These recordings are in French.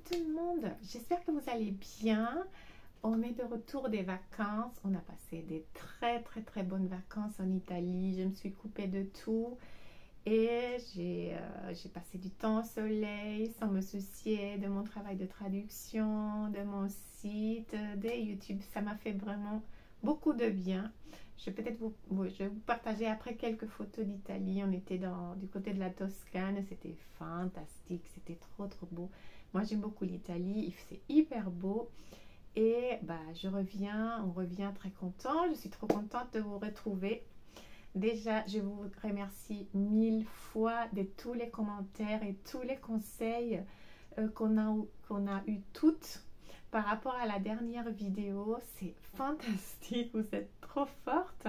tout le monde, j'espère que vous allez bien. On est de retour des vacances, on a passé des très bonnes vacances en Italie. Je me suis coupée de tout et j'ai passé du temps au soleil sans me soucier de mon travail de traduction, de mon site, de YouTube. Ça m'a fait vraiment beaucoup de bien. Je vais peut-être je vais vous partager après quelques photos d'Italie. On était du côté de la Toscane, c'était fantastique, c'était trop beau. Moi j'aime beaucoup l'Italie, c'est hyper beau et on revient très content. Je suis trop contente de vous retrouver. Déjà, je vous remercie 1000 fois de tous les commentaires et tous les conseils qu'on a eu toutes par rapport à la dernière vidéo. C'est fantastique, vous êtes trop forte.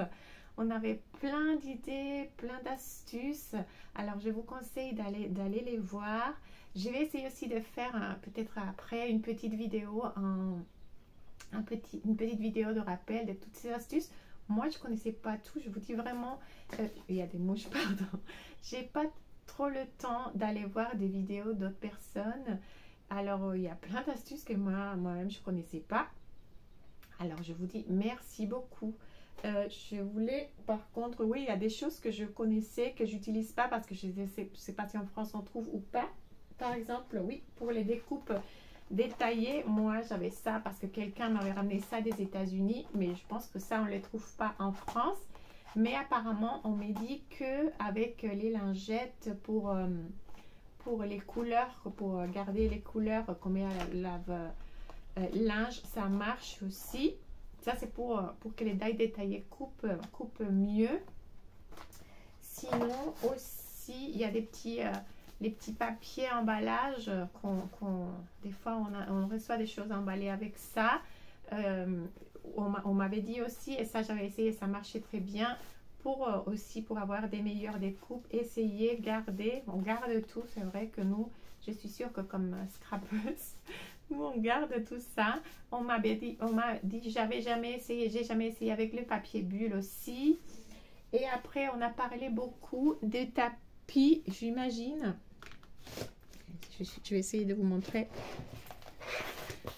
On avait plein d'idées, plein d'astuces. Alors, je vous conseille d'aller les voir. Je vais essayer aussi de faire peut-être après une petite vidéo, une petite vidéo de rappel de toutes ces astuces. Moi, je ne connaissais pas tout. Je vous dis vraiment, il y a des mouches, pardon. J'ai pas trop le temps d'aller voir des vidéos d'autres personnes. Alors, il y a plein d'astuces que moi-même, je ne connaissais pas. Alors, je vous dis merci beaucoup. Je voulais, par contre, oui, il y a des choses que je connaissais, que j'utilise pas parce que je ne sais pas si en France on trouve ou pas. Par exemple, oui, pour les découpes détaillées, moi, j'avais ça parce que quelqu'un m'avait ramené ça des États-Unis, mais je pense que ça, on ne les trouve pas en France. Mais apparemment, on m'a dit qu'avec les lingettes pour les couleurs, pour garder les couleurs qu'on met à la linge, ça marche aussi. Ça, c'est pour que les dailles détaillées coupent mieux. Sinon, aussi, il y a des petits... les petits papiers emballage des fois on reçoit des choses emballées avec ça. On m'avait dit aussi, et ça j'avais essayé, ça marchait très bien, pour avoir des meilleures découpes. Essayez, gardez, on garde tout. C'est vrai que nous, je suis sûre que comme scrapeuse, nous on garde tout ça. On m'a dit, j'ai jamais essayé avec le papier bulle aussi. Et après on a parlé beaucoup des tapis, j'imagine. Je vais essayer de vous montrer.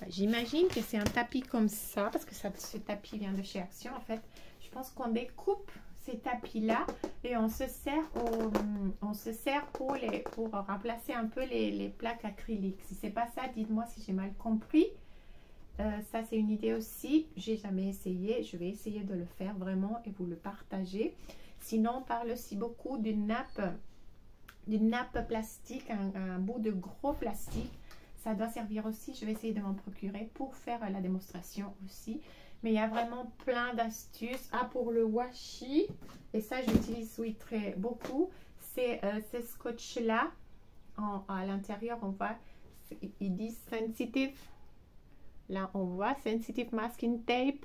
J'imagine que c'est un tapis comme ça, parce que ce tapis vient de chez Action en fait. Je pense qu'on découpe ces tapis là et on se sert pour remplacer un peu les plaques acryliques. Si c'est pas ça, dites-moi si j'ai mal compris. Ça c'est une idée aussi. J'ai jamais essayé. Je vais essayer de le faire vraiment et vous le partager. Sinon, on parle aussi beaucoup d'une nappe plastique, un bout de gros plastique. Ça doit servir aussi. Je vais essayer de m'en procurer pour faire la démonstration aussi. Mais il y a vraiment plein d'astuces. Ah, pour le washi, et ça j'utilise beaucoup. C'est ce scotch là. À l'intérieur, on voit, il dit sensitive. Là, on voit sensitive masking tape.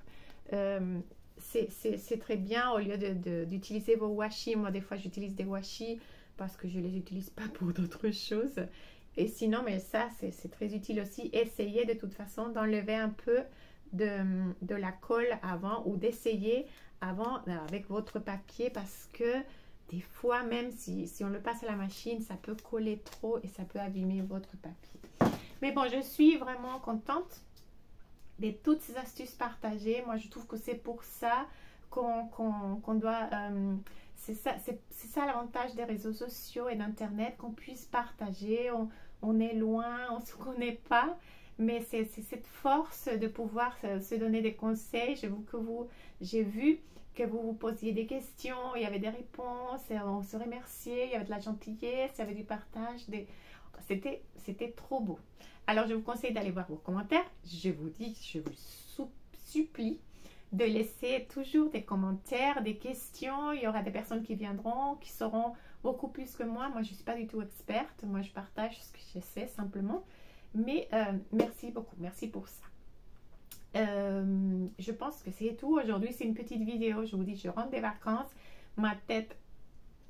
C'est très bien au lieu d'utiliser vos washi. Moi, des fois, j'utilise des washi parce que je ne les utilise pas pour d'autres choses. Et sinon, mais ça, c'est très utile aussi. Essayez de toute façon d'enlever un peu de la colle avant, ou d'essayer avant avec votre papier, parce que des fois, même si on le passe à la machine, ça peut coller trop et ça peut abîmer votre papier. Mais bon, je suis vraiment contente de toutes ces astuces partagées. Moi, je trouve que c'est pour ça qu'on doit... c'est ça l'avantage des réseaux sociaux et d'Internet, qu'on puisse partager. On est loin, on ne se connaît pas, mais c'est cette force de pouvoir se donner des conseils. J'ai vu que vous vous posiez des questions, il y avait des réponses, et on se remerciait, il y avait de la gentillesse, il y avait du partage. C'était trop beau. Alors, je vous conseille d'aller voir vos commentaires. Je vous supplie de laisser toujours des commentaires, des questions. Il y aura des personnes qui viendront, qui sauront beaucoup plus que moi. Moi, je ne suis pas du tout experte. Moi, je partage ce que je sais simplement. Mais merci beaucoup. Merci pour ça. Je pense que c'est tout. Aujourd'hui, c'est une petite vidéo. Je vous dis, je rentre des vacances. Ma tête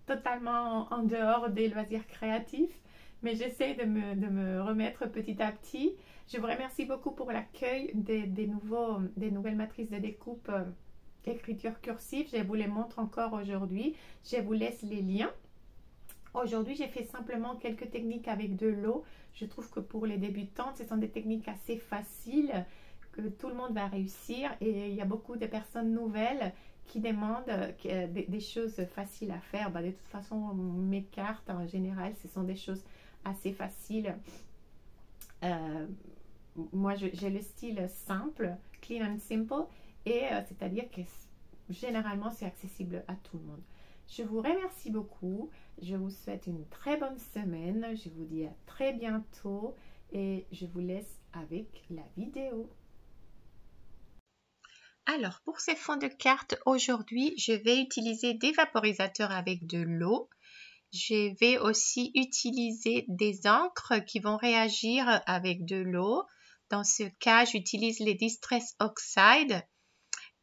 totalement en dehors des loisirs créatifs. Mais j'essaie de me remettre petit à petit. Je vous remercie beaucoup pour l'accueil des nouvelles matrices de découpe écriture cursive. Je vous les montre encore aujourd'hui. Je vous laisse les liens Aujourd'hui, j'ai fait simplement quelques techniques avec de l'eau. Je trouve que pour les débutantes, ce sont des techniques assez faciles que tout le monde va réussir. Et il y a beaucoup de personnes nouvelles qui demandent des choses faciles à faire. De toute façon, mes cartes en général, ce sont des choses assez faciles. Moi, j'ai le style simple, clean and simple, et c'est-à-dire que généralement, c'est accessible à tout le monde. Je vous remercie beaucoup. Je vous souhaite une très bonne semaine. Je vous dis à très bientôt et je vous laisse avec la vidéo. Alors, pour ces fonds de cartes, aujourd'hui, je vais utiliser des vaporisateurs avec de l'eau. Je vais aussi utiliser des encres qui vont réagir avec de l'eau. Dans ce cas, j'utilise les Distress Oxide.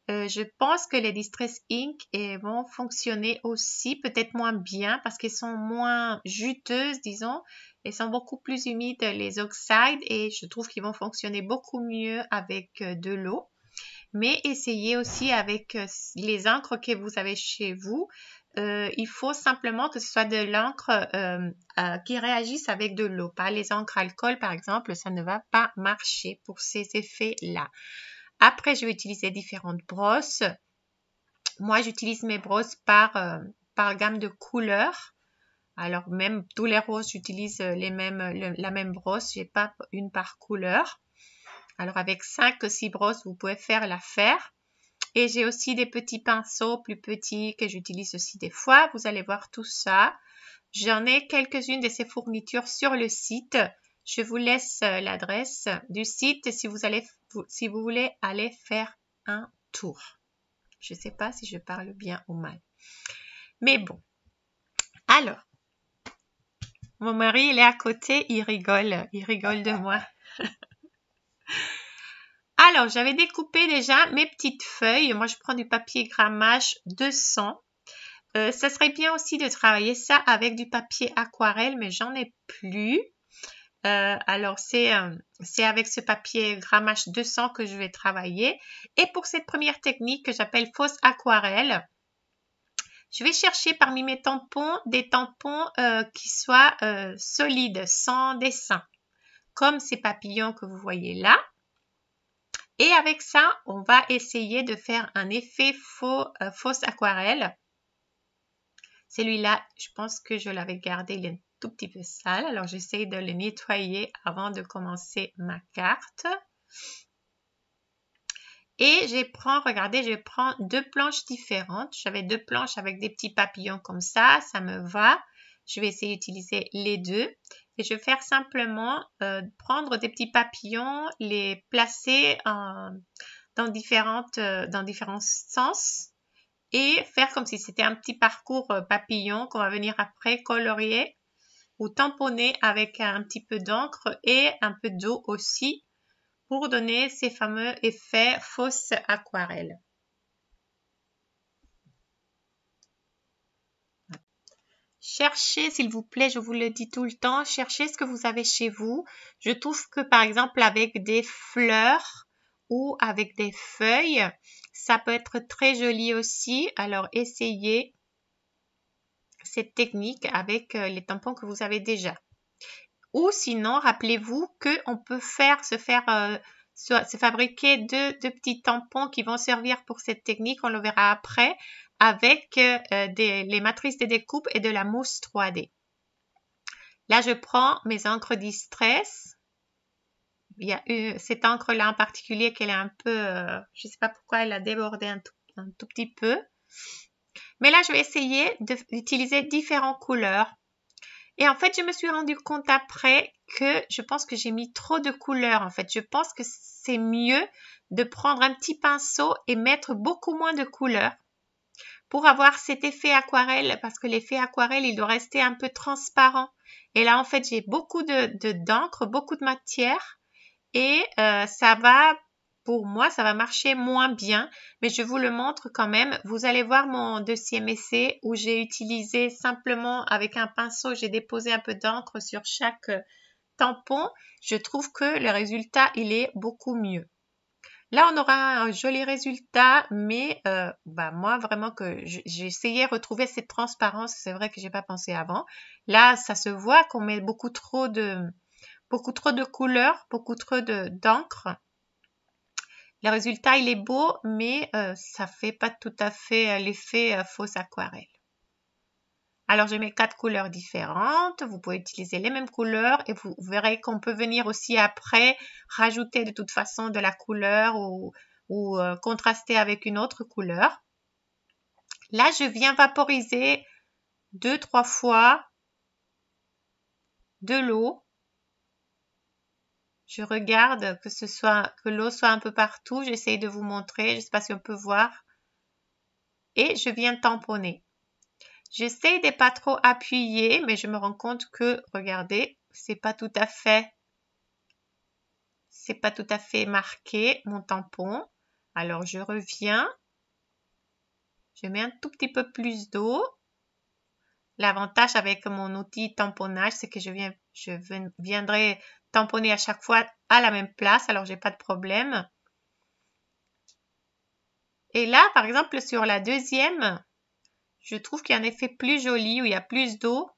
Je pense que les Distress Ink vont fonctionner aussi, peut-être moins bien parce qu'elles sont moins juteuses, disons. Elles sont beaucoup plus humides, les Oxide, et je trouve qu'ils vont fonctionner beaucoup mieux avec de l'eau. Mais essayez aussi avec les encres que vous avez chez vous. Il faut simplement que ce soit de l'encre qui réagisse avec de l'eau. Pas les encres alcool, par exemple, ça ne va pas marcher pour ces effets-là. Après, je vais utiliser différentes brosses. Moi, j'utilise mes brosses par gamme de couleurs. Alors, même tous les roses, j'utilise la même brosse. Je n'ai pas une par couleur. Alors, avec 5 ou 6 brosses, vous pouvez faire l'affaire. Et j'ai aussi des petits pinceaux plus petits que j'utilise aussi des fois. Vous allez voir tout ça. J'en ai quelques-unes de ces fournitures sur le site. Je vous laisse l'adresse du site si vous voulez aller faire un tour. Je ne sais pas si je parle bien ou mal. Mais bon. Alors, mon mari, il est à côté, il rigole de moi. Alors, j'avais découpé déjà mes petites feuilles. Moi, je prends du papier grammage 200. Ça serait bien aussi de travailler ça avec du papier aquarelle, mais j'en ai plus. Alors, c'est avec ce papier grammage 200 que je vais travailler. Et pour cette première technique que j'appelle fausse aquarelle, je vais chercher parmi mes tampons des tampons qui soient solides, sans dessin, comme ces papillons que vous voyez là. Et avec ça, on va essayer de faire un effet fausse aquarelle. Celui-là, je pense que je l'avais gardé, il est un tout petit peu sale. Alors, j'essaie de le nettoyer avant de commencer ma carte. Et regardez, je prends 2 planches différentes. J'avais 2 planches avec des petits papillons comme ça me va. Je vais essayer d'utiliser les deux. Et je vais faire simplement prendre des petits papillons, les placer dans différents sens. Et faire comme si c'était un petit parcours papillon qu'on va venir après colorier ou tamponner avec un petit peu d'encre et un peu d'eau aussi pour donner ces fameux effets fausse aquarelle. Cherchez, s'il vous plaît, je vous le dis tout le temps, cherchez ce que vous avez chez vous. Je trouve que par exemple avec des fleurs ou avec des feuilles, ça peut être très joli aussi. Alors essayez cette technique avec les tampons que vous avez déjà. Ou sinon, rappelez-vous qu'on peut se fabriquer deux petits tampons qui vont servir pour cette technique. On le verra après avec les matrices de découpe et de la mousse 3D. Là, je prends mes encres Distress. Il y a cette encre-là en particulier qu'elle est un peu, je ne sais pas pourquoi elle a débordé un tout petit peu. Mais là, je vais essayer d'utiliser différentes couleurs. Et en fait, je me suis rendu compte après que je pense que j'ai mis trop de couleurs. En fait, je pense que c'est mieux de prendre un petit pinceau et mettre beaucoup moins de couleurs pour avoir cet effet aquarelle, parce que l'effet aquarelle, il doit rester un peu transparent. Et là, en fait, j'ai beaucoup d'encre, beaucoup de matière et pour moi, ça va marcher moins bien, mais je vous le montre quand même. Vous allez voir mon deuxième essai où j'ai utilisé simplement avec un pinceau, j'ai déposé un peu d'encre sur chaque tampon. Je trouve que le résultat, il est beaucoup mieux. Là, on aura un joli résultat, mais moi, vraiment que j'ai essayé de retrouver cette transparence. C'est vrai que j'ai pas pensé avant. Là, ça se voit qu'on met beaucoup trop de couleurs, beaucoup trop d'encre. Le résultat, il est beau, mais ça fait pas tout à fait l'effet fausse aquarelle. Alors, je mets 4 couleurs différentes. Vous pouvez utiliser les mêmes couleurs et vous verrez qu'on peut venir aussi après rajouter de toute façon de la couleur ou contraster avec une autre couleur. Là, je viens vaporiser 2-3 fois de l'eau. Je regarde que l'eau soit un peu partout. J'essaie de vous montrer. Je ne sais pas si on peut voir. Et je viens tamponner. J'essaie de pas trop appuyer, mais je me rends compte que, regardez, c'est pas tout à fait marqué mon tampon. Alors je reviens. Je mets un tout petit peu plus d'eau. L'avantage avec mon outil tamponnage, c'est que je viendrai tamponner à chaque fois à la même place, alors j'ai pas de problème. Et là, par exemple, sur la deuxième, je trouve qu'il y a un effet plus joli, où il y a plus d'eau,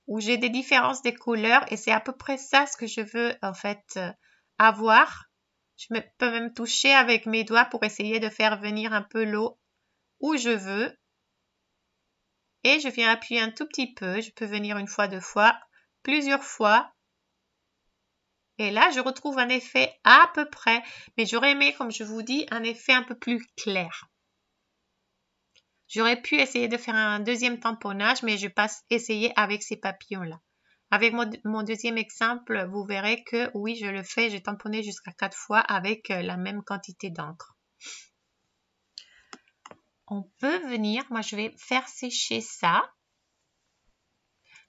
où j'ai des différences des couleurs, et c'est à peu près ça ce que je veux en fait avoir. Je peux même toucher avec mes doigts pour essayer de faire venir un peu l'eau où je veux. Et je viens appuyer un tout petit peu. Je peux venir une fois, deux fois, plusieurs fois. Et là, je retrouve un effet à peu près. Mais j'aurais aimé, comme je vous dis, un effet un peu plus clair. J'aurais pu essayer de faire un deuxième tamponnage, mais je passe essayer avec ces papillons-là. Avec mon deuxième exemple, vous verrez que oui, je le fais. J'ai tamponné jusqu'à 4 fois avec la même quantité d'encre. On peut venir, moi je vais faire sécher ça.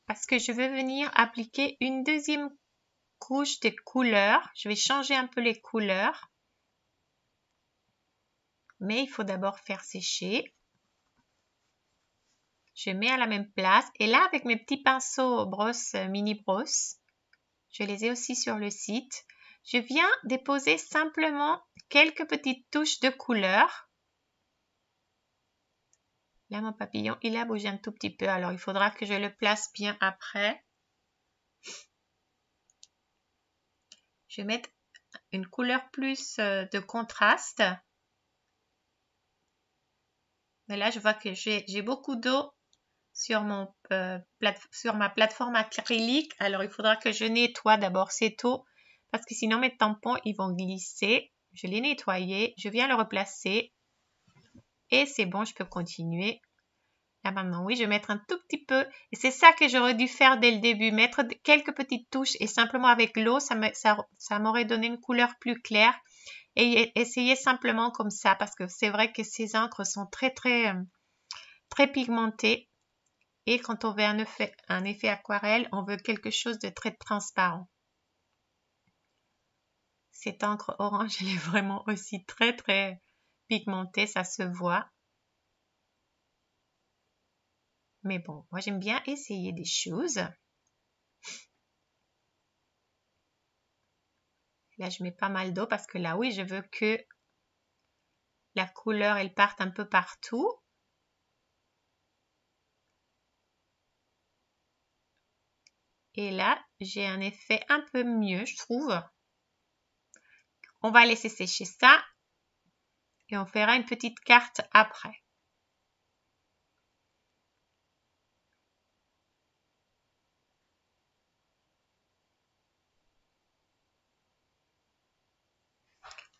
Parce que je veux venir appliquer une deuxième couche de couleurs. Je vais changer un peu les couleurs. Mais il faut d'abord faire sécher. Je mets à la même place. Et là, avec mes petits pinceaux brosse, mini brosse, je les ai aussi sur le site. Je viens déposer simplement quelques petites touches de couleur. Là, mon papillon, il a bougé un tout petit peu. Alors, il faudra que je le place bien après. Je vais mettre une couleur plus de contraste. Mais là, je vois que j'ai beaucoup d'eau sur ma plateforme acrylique. Alors, il faudra que je nettoie d'abord cette eau parce que sinon, mes tampons, ils vont glisser. Je l'ai nettoyé. Je viens le replacer. Et c'est bon, je peux continuer. Là, maintenant, oui, je vais mettre un tout petit peu. Et c'est ça que j'aurais dû faire dès le début. Mettre quelques petites touches et simplement avec l'eau, ça m'aurait donné une couleur plus claire. Et essayer simplement comme ça parce que c'est vrai que ces encres sont très, très, très pigmentées. Et quand on veut un effet aquarelle, on veut quelque chose de très transparent. Cette encre orange, elle est vraiment aussi très, très pigmentée, ça se voit. Mais bon, moi j'aime bien essayer des choses. Là, je mets pas mal d'eau parce que là, oui, je veux que la couleur, elle parte un peu partout. Et là, j'ai un effet un peu mieux, je trouve. On va laisser sécher ça et on fera une petite carte après.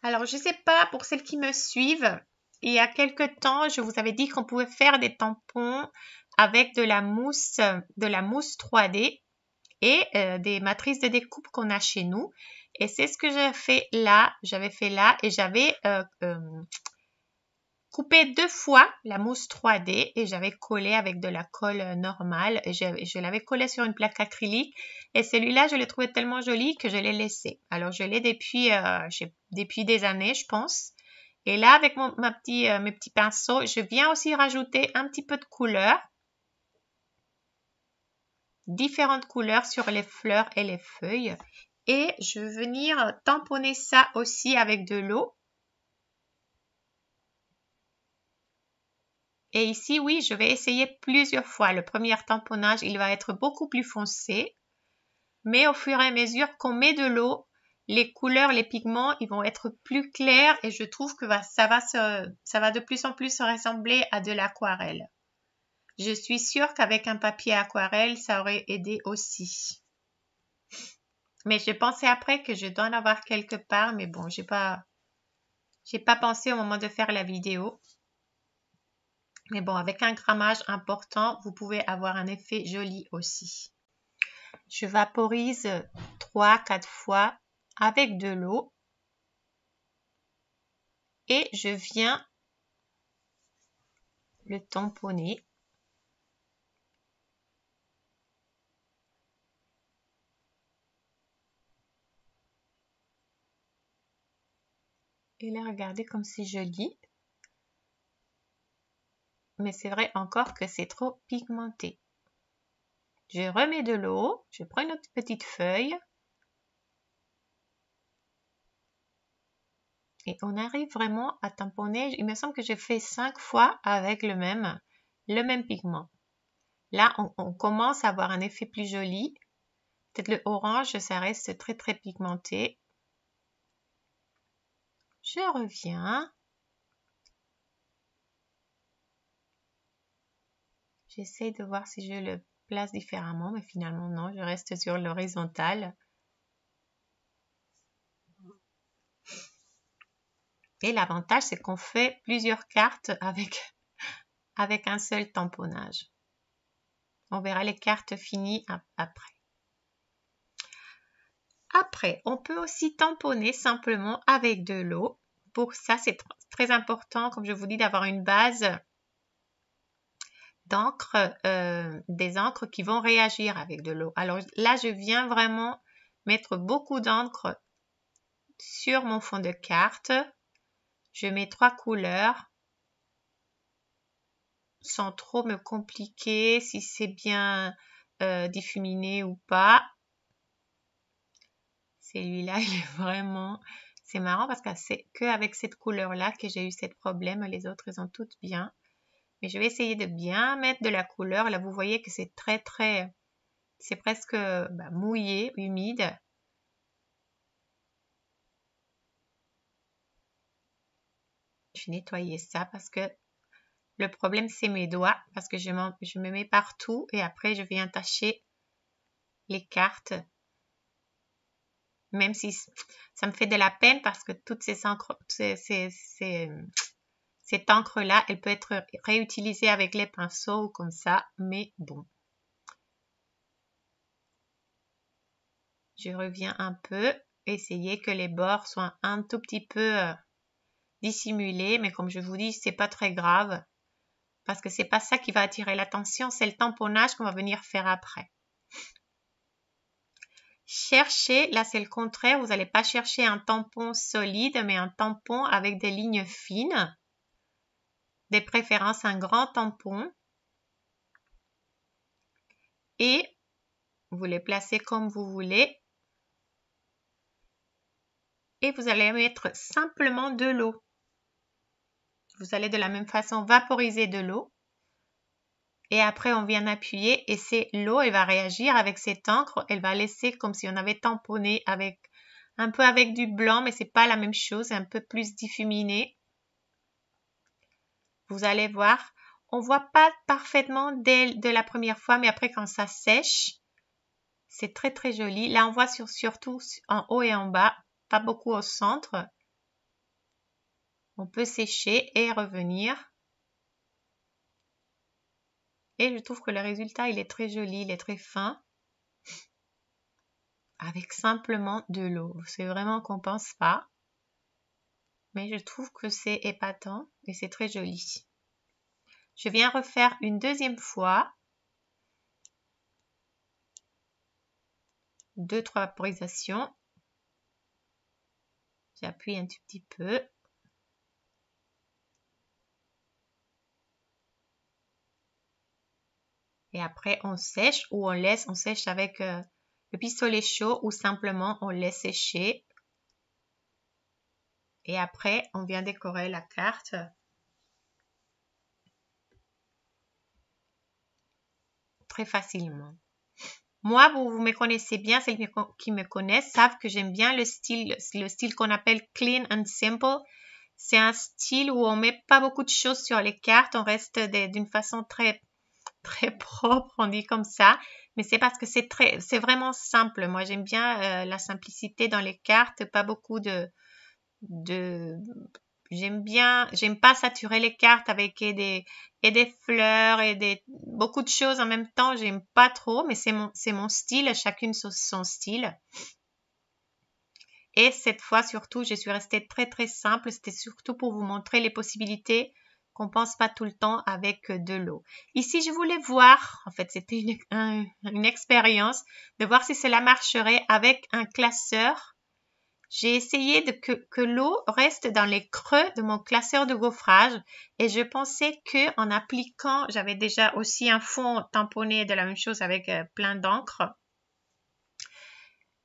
Alors, je ne sais pas, pour celles qui me suivent, il y a quelques temps, je vous avais dit qu'on pouvait faire des tampons avec de la mousse 3D et des matrices de découpe qu'on a chez nous. Et c'est ce que j'avais fait là et j'avais coupé 2 fois la mousse 3D et j'avais collé avec de la colle normale. Et je l'avais collé sur une plaque acrylique et celui-là, je l'ai trouvé tellement joli que je l'ai laissé. Alors, je l'ai depuis des années, je pense. Et là, avec mes petits pinceaux, je viens aussi rajouter un petit peu de couleur. Différentes couleurs sur les fleurs et les feuilles. Et je vais venir tamponner ça aussi avec de l'eau. Et ici, oui, je vais essayer plusieurs fois. Le premier tamponnage, il va être beaucoup plus foncé. Mais au fur et à mesure qu'on met de l'eau, les couleurs, les pigments, ils vont être plus clairs et je trouve que ça va de plus en plus ressembler à de l'aquarelle. Je suis sûre qu'avec un papier aquarelle, ça aurait aidé aussi. Mais j'ai pensé après que je dois en avoir quelque part, mais bon, j'ai pas pensé au moment de faire la vidéo. Mais bon, avec un grammage important, vous pouvez avoir un effet joli aussi. Je vaporise 3-4 fois avec de l'eau et je viens le tamponner. Et là, regardez comme c'est joli. Mais c'est vrai encore que c'est trop pigmenté. Je remets de l'eau, je prends une autre petite feuille. Et on arrive vraiment à tamponner. Il me semble que j'ai fait 5 fois avec le même pigment. Là, on commence à avoir un effet plus joli. Peut-être le orange, ça reste très très pigmenté. Je reviens. J'essaie de voir si je le place différemment, mais finalement non, je reste sur l'horizontale. Et l'avantage, c'est qu'on fait plusieurs cartes avec un seul tamponnage. On verra les cartes finies après. Après, on peut aussi tamponner simplement avec de l'eau. Pour ça, c'est très important, comme je vous dis, d'avoir une base d'encre, des encres qui vont réagir avec de l'eau. Alors là, je viens vraiment mettre beaucoup d'encre sur mon fond de carte. Je mets 3 couleurs sans trop me compliquer si c'est bien diffuminé ou pas. Celui-là, il est vraiment... C'est marrant parce que c'est qu'avec cette couleur-là que j'ai eu ce problème. Les autres, elles ont toutes bien. Mais je vais essayer de bien mettre de la couleur. Là, vous voyez que c'est très... C'est presque mouillé, humide. Je vais nettoyer ça parce que le problème, c'est mes doigts. Parce que je me mets partout et après, je viens tacher les cartes. Même si ça me fait de la peine parce que toutes ces encres, cette encre-là, elle peut être réutilisée avec les pinceaux ou comme ça, mais bon. Je reviens un peu, essayer que les bords soient un tout petit peu dissimulés, mais comme je vous dis, c'est pas très grave parce que c'est pas ça qui va attirer l'attention, c'est le tamponnage qu'on va venir faire après. Cherchez, là c'est le contraire, vous n'allez pas chercher un tampon solide, mais un tampon avec des lignes fines. De préférence un grand tampon. Et vous les placez comme vous voulez. Et vous allez mettre simplement de l'eau. Vous allez de la même façon vaporiser de l'eau. Et après, on vient appuyer et c'est l'eau, elle va réagir avec cette encre. Elle va laisser comme si on avait tamponné avec un peu avec du blanc, mais c'est pas la même chose, c'est un peu plus diffuminé. Vous allez voir, on voit pas parfaitement dès de la première fois, mais après quand ça sèche, c'est très très joli. Là, on voit surtout en haut et en bas, pas beaucoup au centre. On peut sécher et revenir. Et je trouve que le résultat, il est très joli, il est très fin. Avec simplement de l'eau. C'est vraiment qu'on pense pas. Mais je trouve que c'est épatant et c'est très joli. Je viens refaire une deuxième fois. 2-3 vaporisations. J'appuie un tout petit peu. Et après, on sèche ou on sèche avec le pistolet chaud ou simplement on laisse sécher. Et après, on vient décorer la carte. très facilement. Moi, vous me connaissez bien, celles qui me connaissent savent que j'aime bien le style qu'on appelle clean and simple. C'est un style où on met pas beaucoup de choses sur les cartes, on reste d'une façon très propre, on dit comme ça, mais c'est parce que c'est vraiment simple. Moi, j'aime bien la simplicité dans les cartes, pas beaucoup j'aime pas saturer les cartes avec des fleurs et beaucoup de choses en même temps, j'aime pas trop, mais c'est mon style, chacune son style. Et cette fois, surtout, je suis restée très simple. C'était surtout pour vous montrer les possibilités qu'on pense pas tout le temps avec de l'eau. Ici, je voulais voir, en fait, c'était une expérience de voir si cela marcherait avec un classeur. J'ai essayé que l'eau reste dans les creux de mon classeur de gaufrage et je pensais que en appliquant, j'avais déjà aussi un fond tamponné de la même chose avec plein d'encre.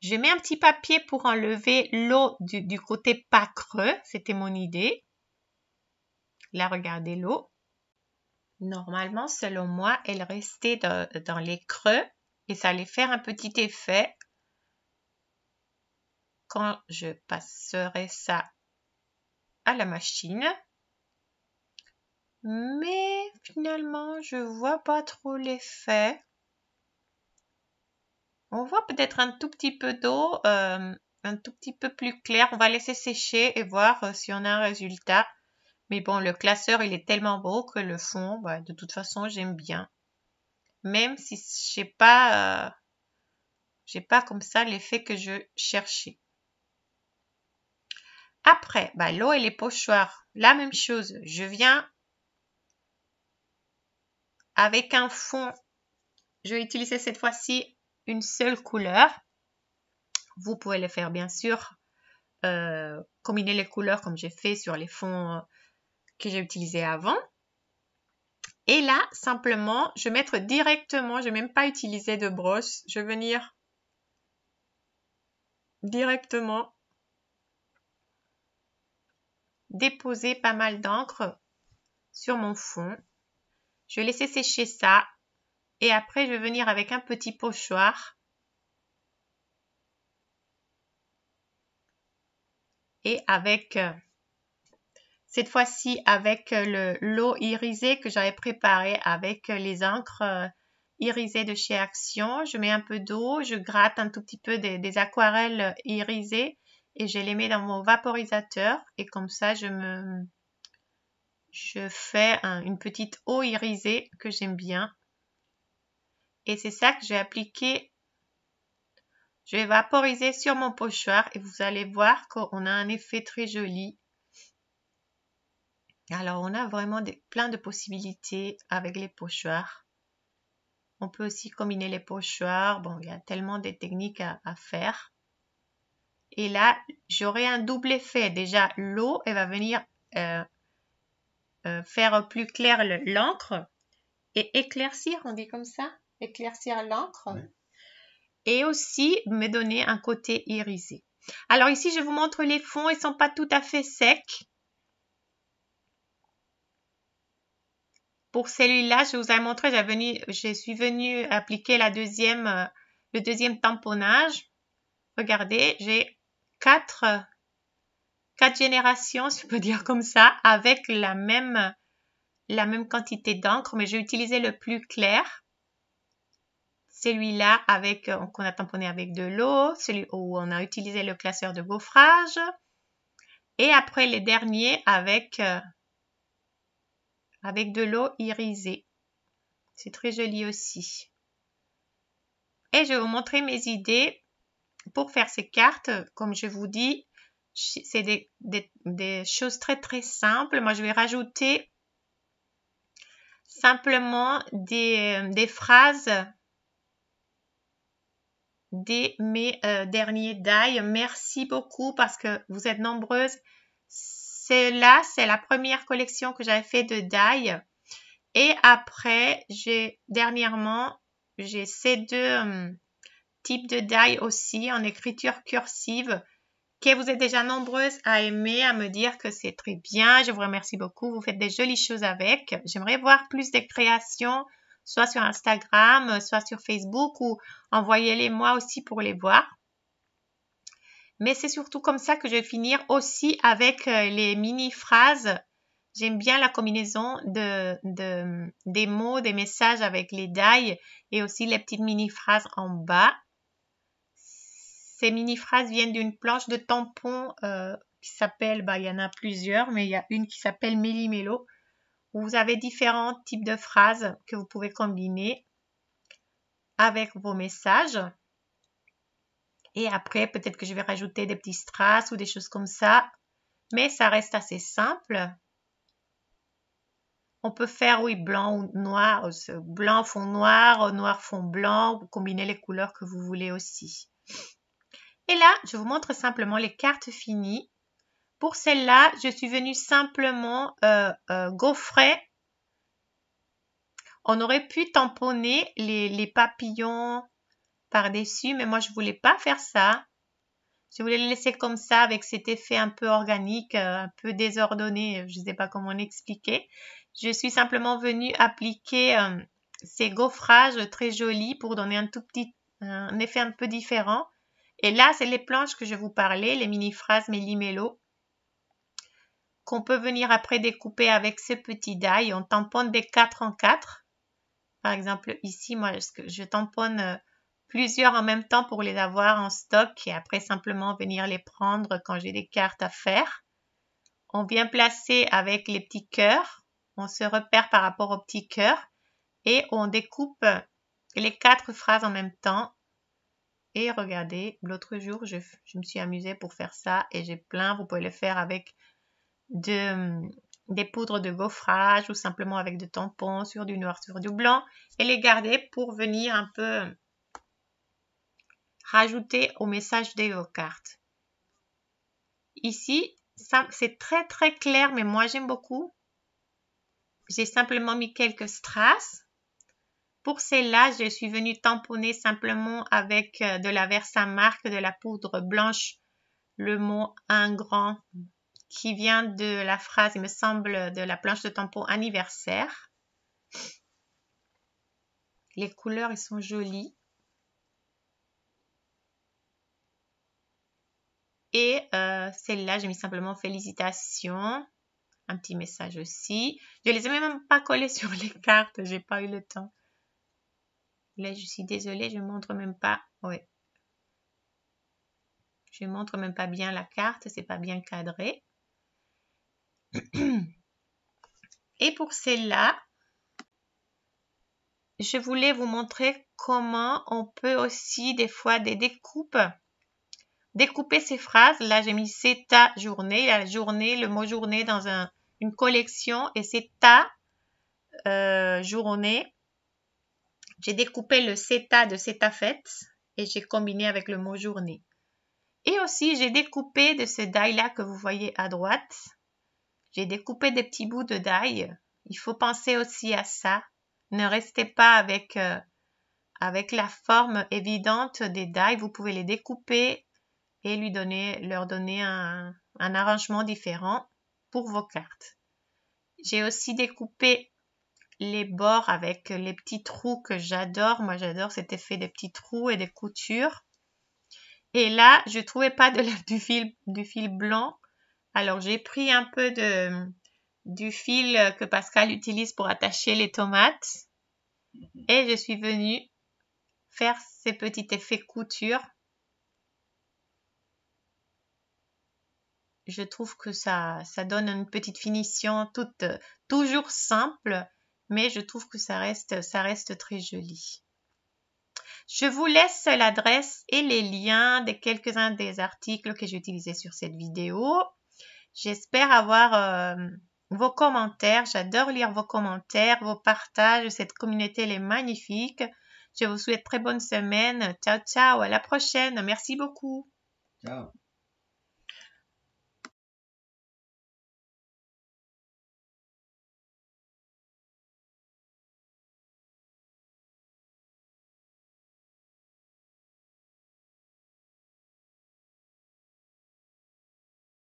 Je mets un petit papier pour enlever l'eau du côté pas creux. C'était mon idée. Là, regardez l'eau. Normalement, selon moi, elle restait dans les creux et ça allait faire un petit effet quand je passerai ça à la machine. Mais finalement, je vois pas trop l'effet. On voit peut-être un tout petit peu d'eau, un tout petit peu plus clair. On va laisser sécher et voir si on a un résultat. Mais bon, le classeur, il est tellement beau que le fond, bah, de toute façon, j'aime bien. Même si j'ai pas comme ça l'effet que je cherchais. Après, bah, l'eau et les pochoirs, la même chose. Je viens avec un fond. Je vais utiliser cette fois-ci une seule couleur. Vous pouvez le faire bien sûr. Combiner les couleurs comme j'ai fait sur les fonds que j'ai utilisés avant. Et là, simplement, je vais mettre directement, je ne vais même pas utiliser de brosse. Je vais venir directement déposer pas mal d'encre sur mon fond. Je vais laisser sécher ça. Et après, je vais venir avec un petit pochoir. Et avec, cette fois-ci, avec l'eau irisée que j'avais préparée avec les encres irisées de chez Action. Je mets un peu d'eau, je gratte un tout petit peu des aquarelles irisées et je les mets dans mon vaporisateur. Et comme ça, je fais une petite eau irisée que j'aime bien. Et c'est ça que je vais appliquer. Je vais vaporiser sur mon pochoir et vous allez voir qu'on a un effet très joli. Alors, on a vraiment plein de possibilités avec les pochoirs. On peut aussi combiner les pochoirs. Bon, il y a tellement de techniques à faire. Et là, j'aurai un double effet. Déjà, l'eau, elle va venir faire plus clair l'encre et éclaircir, on dit comme ça, éclaircir l'encre. Oui. Et aussi me donner un côté irisé. Alors ici, je vous montre les fonds. Ils ne sont pas tout à fait secs. Pour celui-là, je vous ai montré, je suis venue appliquer le deuxième tamponnage. Regardez, j'ai quatre générations, si on peut dire comme ça, avec la même quantité d'encre, mais j'ai utilisé le plus clair. Celui-là qu'on a tamponné avec de l'eau, celui où on a utilisé le classeur de gaufrage. Et après les derniers avec de l'eau irisée. C'est très joli aussi. Et je vais vous montrer mes idées pour faire ces cartes. Comme je vous dis, c'est des choses très simples. Moi, je vais rajouter simplement des phrases dès mes derniers die. Merci beaucoup parce que vous êtes nombreuses. C'est la première collection que j'avais fait de die. Et après, dernièrement, j'ai ces deux types de die aussi en écriture cursive que vous êtes déjà nombreuses à aimer, à me dire que c'est très bien. Je vous remercie beaucoup. Vous faites des jolies choses avec. J'aimerais voir plus de créations soit sur Instagram, soit sur Facebook, ou envoyez-les moi aussi pour les voir. Mais c'est surtout comme ça que je vais finir aussi avec les mini-phrases. J'aime bien la combinaison des mots, des messages avec les die et aussi les petites mini-phrases en bas. Ces mini-phrases viennent d'une planche de tampons qui s'appelle, il y en a plusieurs, mais il y a une qui s'appelle Méli-Mélo, où vous avez différents types de phrases que vous pouvez combiner avec vos messages. Et après, peut-être que je vais rajouter des petits strass ou des choses comme ça. Mais ça reste assez simple. On peut faire, oui, blanc ou noir, blanc fond noir, noir fond blanc. Vous combinez les couleurs que vous voulez aussi. Et là, je vous montre simplement les cartes finies. Pour celle-là, je suis venue simplement gaufrer. On aurait pu tamponner les papillons par-dessus, mais moi, je ne voulais pas faire ça. Je voulais le laisser comme ça avec cet effet un peu organique, un peu désordonné, je ne sais pas comment l'expliquer. Je suis simplement venue appliquer ces gaufrages très jolis pour donner un effet un peu différent. Et là, c'est les planches que je vous parlais, les mini-phrases Méli-Mélo, qu'on peut venir après découper avec ce petit die. On tamponne des 4 en 4. Par exemple, ici, moi, je tamponne plusieurs en même temps pour les avoir en stock et après simplement venir les prendre quand j'ai des cartes à faire. On vient placer avec les petits cœurs. On se repère par rapport aux petits cœurs et on découpe les 4 phrases en même temps. Et regardez, l'autre jour, je me suis amusée pour faire ça et j'ai plein. Vous pouvez le faire avec des poudres de gaufrage ou simplement avec des tampons sur du noir, sur du blanc et les garder pour venir un peu rajouter au message de vos cartes. Ici, c'est très très clair, mais moi j'aime beaucoup. J'ai simplement mis quelques strass. Pour celle-là, je suis venue tamponner simplement avec de la Versamark, de la poudre blanche, le mot un grand qui vient de la phrase, il me semble, de la planche de tampon anniversaire. Les couleurs, ils sont jolies. Et celle-là, j'ai mis simplement félicitations. Un petit message aussi. Je ne les ai même pas collés sur les cartes. J'ai pas eu le temps. Là, je suis désolée. Je ne montre même pas. Oui. Je ne montre même pas bien la carte. C'est pas bien cadré. Et pour celle-là, je voulais vous montrer comment on peut aussi des fois des découpes. Découper ces phrases. Là, j'ai mis c'est ta journée. La journée, le mot journée dans une collection. Et c'est ta journée. J'ai découpé le CETA de CETA fête et j'ai combiné avec le mot journée. Et aussi, j'ai découpé de ce die-là que vous voyez à droite. J'ai découpé des petits bouts de die. Il faut penser aussi à ça. Ne restez pas avec la forme évidente des die. Vous pouvez les découper et leur donner un arrangement différent pour vos cartes. J'ai aussi découpé les bords avec les petits trous que j'adore. Moi, j'adore cet effet des petits trous et des coutures. Et là, je ne trouvais pas du fil blanc. Alors, j'ai pris un peu du fil que Pascal utilise pour attacher les tomates. Et je suis venue faire ces petits effets couture. Je trouve que ça donne une petite finition toujours simple, mais je trouve que ça reste très joli. Je vous laisse l'adresse et les liens de quelques-uns des articles que j'ai utilisés sur cette vidéo. J'espère avoir vos commentaires. J'adore lire vos commentaires, vos partages. Cette communauté, elle est magnifique. Je vous souhaite très bonne semaine. Ciao, ciao. À la prochaine. Merci beaucoup. Ciao.